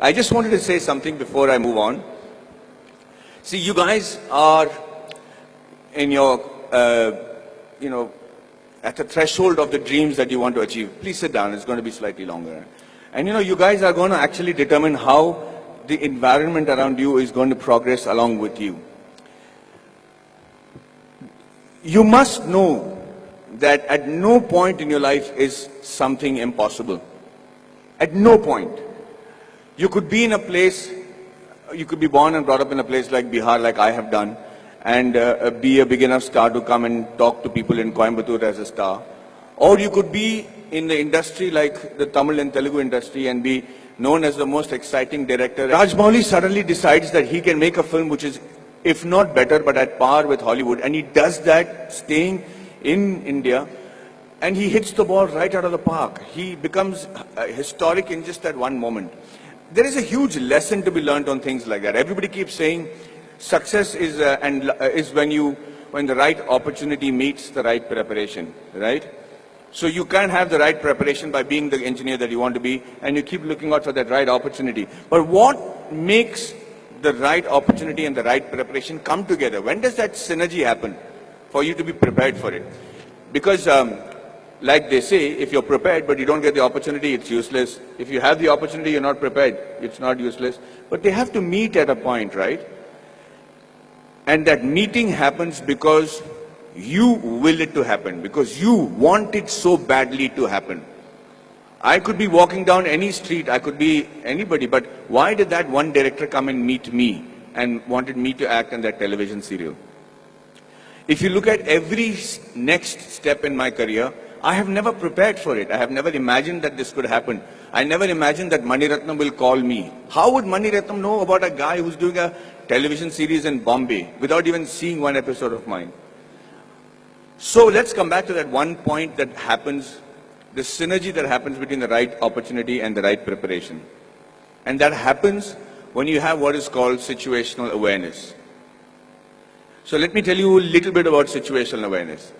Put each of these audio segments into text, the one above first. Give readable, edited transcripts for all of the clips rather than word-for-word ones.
I just wanted to say something before I move on. See, you guys are in your, at the threshold of the dreams that you want to achieve. Please sit down, it's going to be slightly longer. And you guys are going to actually determine how the environment around you is going to progress along with you. You must know that at no point in your life is something impossible. At no point. You could be in a place, you could be born and brought up in a place like Bihar, like I have done, and be a big enough star to come and talk to people in Coimbatore as a star. Or you could be in the industry like the Tamil and Telugu industry and be known as the most exciting director. Rajamouli suddenly decides that he can make a film which is, if not better, but at par with Hollywood. And he does that staying in India, and he hits the ball right out of the park. He becomes historic in just that one moment. There is a huge lesson to be learned on things like that. Everybody keeps saying success is when the right opportunity meets the right preparation, right? So you can't have the right preparation by being the engineer that you want to be, and you keep looking out for that right opportunity. But what makes the right opportunity and the right preparation come together? When does that synergy happen for you to be prepared for it? Because like they say, if you're prepared but you don't get the opportunity, it's useless. If you have the opportunity, you're not prepared, it's not useless. But they have to meet at a point, right? And that meeting happens because you will it to happen, because you want it so badly to happen. I could be walking down any street, I could be anybody, but why did that one director come and meet me and wanted me to act in that television serial? If you look at every next step in my career, I have never prepared for it. I have never imagined that this could happen. I never imagined that Mani Ratnam will call me. How would Mani Ratnam know about a guy who's doing a television series in Bombay without even seeing one episode of mine? So let's come back to that one point that happens, the synergy that happens between the right opportunity and the right preparation. And that happens when you have what is called situational awareness. So let me tell you a little bit about situational awareness.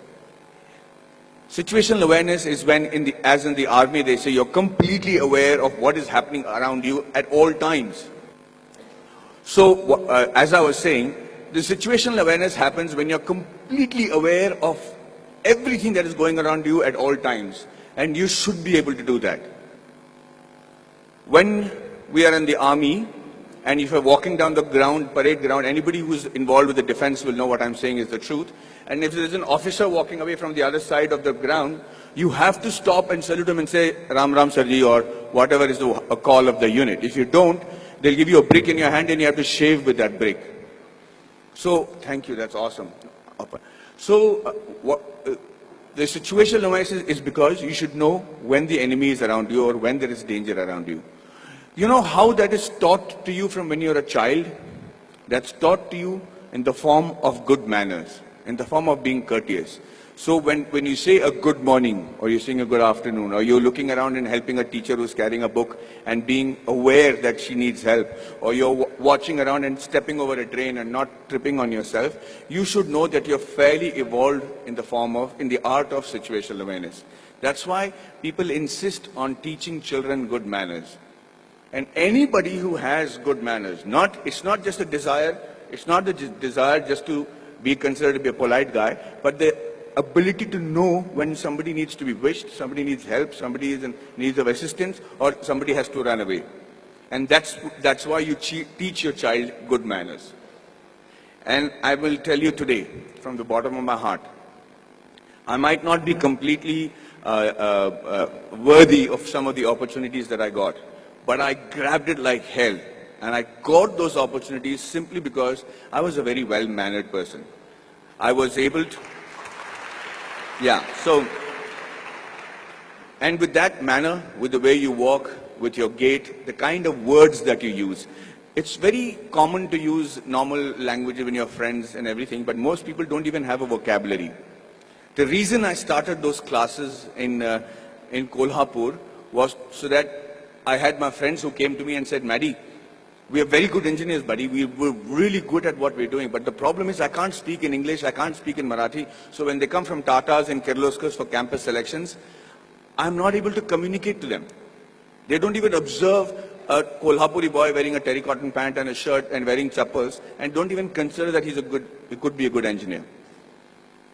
Situational awareness is when, as in the army, they say you're completely aware of what is happening around you at all times. So, as I was saying, the situational awareness happens when you're completely aware of everything that is going around you at all times. And you should be able to do that. When we are in the army, and if you're walking down the ground, parade ground, anybody who's involved with the defense will know what I'm saying is the truth. And if there's an officer walking away from the other side of the ground, you have to stop and salute him and say, Ram Ram Sarji, or whatever is a call of the unit. If you don't, they'll give you a brick in your hand and you have to shave with that brick. So, thank you, that's awesome. So, the situational awareness is because you should know when the enemy is around you or when there is danger around you. You know how that is taught to you from when you're a child? That's taught to you in the form of good manners, in the form of being courteous. So when you say a good morning, or you're saying a good afternoon, or you're looking around and helping a teacher who's carrying a book and being aware that she needs help, or you're watching around and stepping over a drain and not tripping on yourself, you should know that you're fairly evolved in the art of situational awareness. That's why people insist on teaching children good manners. And anybody who has good manners, it's not just a desire, it's not the desire just to be considered to be a polite guy, but the ability to know when somebody needs to be wished, somebody needs help, somebody is in need of assistance, or somebody has to run away. And that's why you teach your child good manners. And I will tell you today, from the bottom of my heart, I might not be completely worthy of some of the opportunities that I got, but I grabbed it like hell. And I got those opportunities simply because I was a very well-mannered person. I was able to, and with that manner, with the way you walk, with your gait, the kind of words that you use, it's very common to use normal language when you're friends and everything, but most people don't even have a vocabulary. The reason I started those classes in Kolhapur was so that I had my friends who came to me and said, Maddy, we are very good engineers, buddy. We're really good at what we're doing. But the problem is I can't speak in English, I can't speak in Marathi. So when they come from Tatas and Kirloskars for campus selections, I'm not able to communicate to them. They don't even observe a Kolhapuri boy wearing a terracotta pant and a shirt and wearing chappals and don't even consider that he could be a good engineer.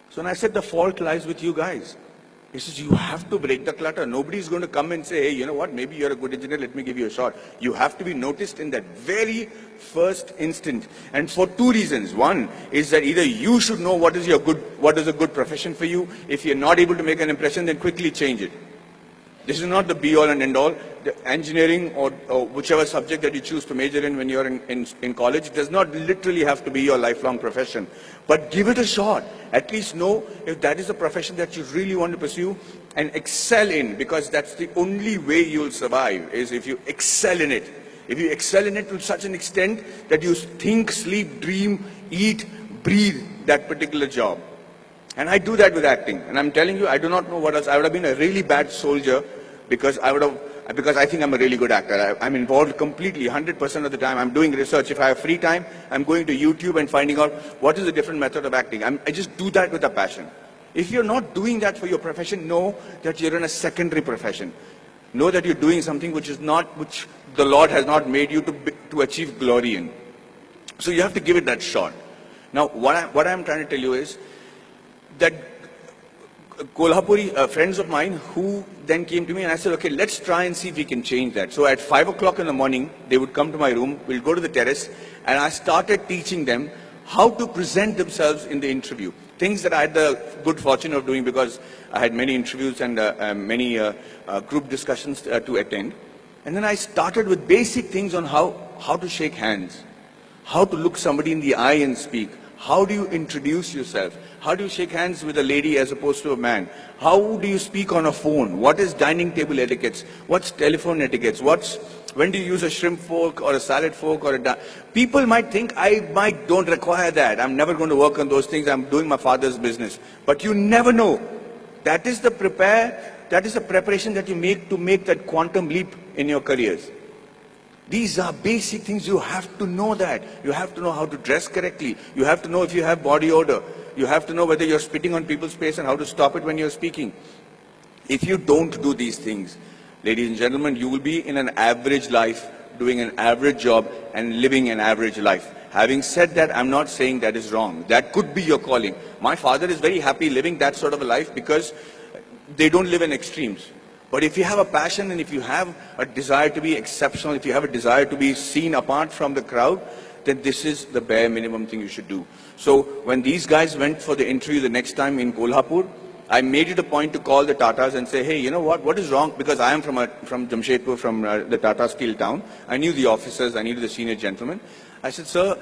So when I said the fault lies with you guys, he says, you have to break the clutter. Nobody's going to come and say, hey, you know what, maybe you're a good engineer, let me give you a shot. You have to be noticed in that very first instant. And for two reasons. One is that either you should know what is a good profession for you. If you're not able to make an impression, then quickly change it. This is not the be-all and end-all. The engineering or whichever subject that you choose to major in when you're in college does not literally have to be your lifelong profession. But give it a shot. At least know if that is a profession that you really want to pursue and excel in, because that's the only way you'll survive, is if you excel in it. If you excel in it to such an extent that you think, sleep, dream, eat, breathe that particular job. And I do that with acting. And I'm telling you, I do not know what else. I would have been a really bad soldier because I think I'm a really good actor. I'm involved completely, 100% of the time. I'm doing research. If I have free time, I'm going to YouTube and finding out what is a different method of acting. I just do that with a passion. If you're not doing that for your profession, know that you're in a secondary profession. Know that you're doing something which the Lord has not made you to achieve glory in. So you have to give it that shot. Now, what I'm trying to tell you is that Kolhapuri friends of mine who then came to me and I said, okay, let's try and see if we can change that. So at 5 o'clock in the morning, they would come to my room, we'll go to the terrace, and I started teaching them how to present themselves in the interview. Things that I had the good fortune of doing because I had many interviews and many group discussions to attend. And then I started with basic things on how to shake hands, how to look somebody in the eye and speak. How do you introduce yourself? How do you shake hands with a lady as opposed to a man? How do you speak on a phone? What is dining table etiquettes? What's telephone etiquettes? When do you use a shrimp fork or a salad fork or people might think I don't require that. I'm never going to work on those things. I'm doing my father's business. But you never know. That is the preparation that you make to make that quantum leap in your careers. These are basic things. You have to know that. You have to know how to dress correctly. You have to know if you have body odor. You have to know whether you're spitting on people's face and how to stop it when you're speaking. If you don't do these things, ladies and gentlemen, you will be in an average life, doing an average job and living an average life. Having said that, I'm not saying that is wrong. That could be your calling. My father is very happy living that sort of a life because they don't live in extremes. But if you have a passion and if you have a desire to be exceptional, if you have a desire to be seen apart from the crowd, then this is the bare minimum thing you should do. So when these guys went for the interview the next time in Kolhapur, I made it a point to call the Tatas and say, hey, you know what is wrong? Because I am from Jamshedpur, from the Tata Steel town. I knew the officers, I knew the senior gentlemen. I said, sir,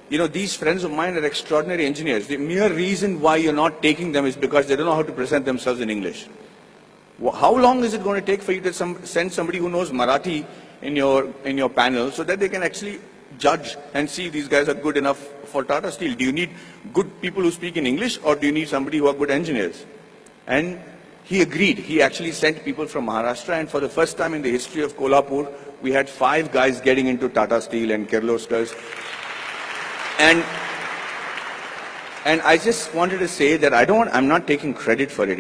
you know, these friends of mine are extraordinary engineers. The mere reason why you're not taking them is because they don't know how to present themselves in English. How long is it going to take for you to send somebody who knows Marathi in your panel so that they can actually judge and see if these guys are good enough for Tata Steel? Do you need good people who speak in English or do you need somebody who are good engineers? And he agreed. He actually sent people from Maharashtra, and for the first time in the history of Kolhapur, we had 5 guys getting into Tata Steel and Kirloskars. And I just wanted to say that I'm not taking credit for it.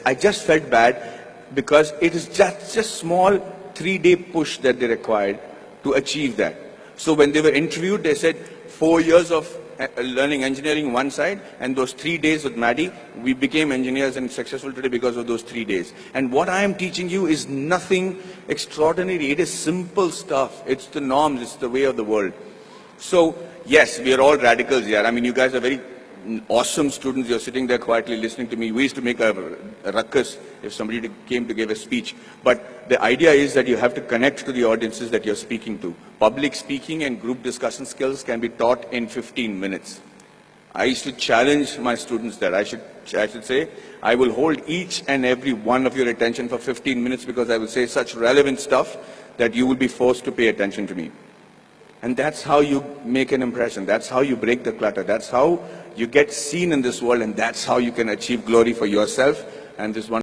I just felt bad because it is just a small 3-day push that they required to achieve that. So when they were interviewed, they said 4 years of learning engineering one side, and those 3 days with Maddy, we became engineers and successful today because of those 3 days. And what I am teaching you is nothing extraordinary. It is simple stuff. It's the norms. It's the way of the world. So yes, we are all radicals here. I mean, you guys are very awesome students. You're sitting there quietly listening to me. We used to make a ruckus if somebody came to give a speech. But the idea is that you have to connect to the audiences that you're speaking to. Public speaking and group discussion skills can be taught in 15 minutes. I used to challenge my students that I should say, I will hold each and every one of your attention for 15 minutes because I will say such relevant stuff that you will be forced to pay attention to me. And that's how you make an impression. That's how you break the clutter. That's how you get seen in this world, and that's how you can achieve glory for yourself and this one.